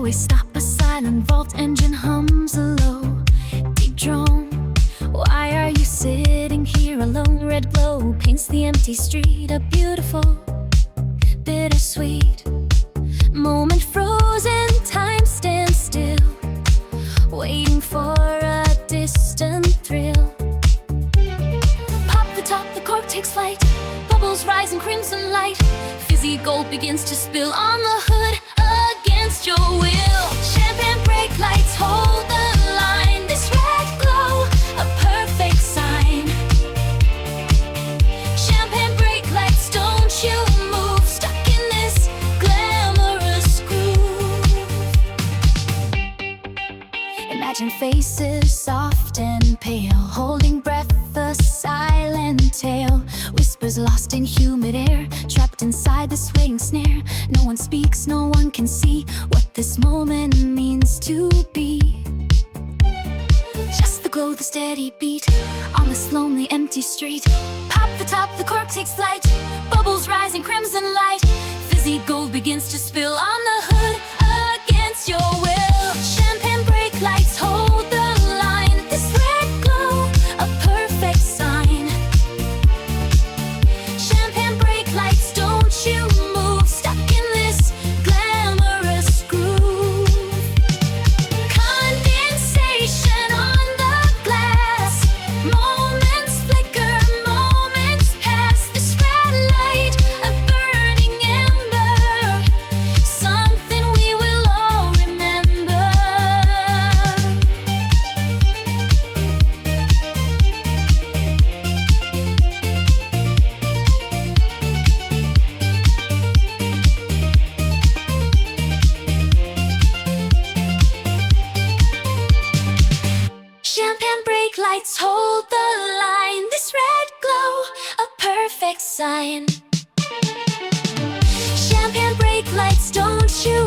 always stop. A silent vault engine hums a low, deep drone. Why are you sitting here alone? Red glow paints the empty street a beautiful, bittersweet moment. Frozen, time stands still, waiting for a distant thrill. Pop the top, the cork takes flight. Bubbles rise in crimson light. Fizzy gold begins to spill on the hood against your will. Champagne brake lights hold the line. This red glow, a perfect sign. Champagne brake lights, don't you move. Stuck in this glamorous groove. Imagine faces soft and pale, holding breath, a silent tale. Whispers lost in humid air, trapped inside the swaying snare. No one speaks, no one can see what this moment means to be. Just the glow, the steady beat on this lonely, empty street. Pop the top, the cork takes flight. Bubbles rise in crimson light. Fizzy gold begins to spill on the hood against your will. Champagne brake lights hold the line. This red glow, a perfect sign. Champagne brake lights, don't you move. Stuck in this glamorous groove. Condensation on the glass. Moments flicker, moments pass. This red light, a burning ember, something we will all remember. Champagne brake lights hold the line. This red glow, a perfect sign. Champagne brake lights, don't you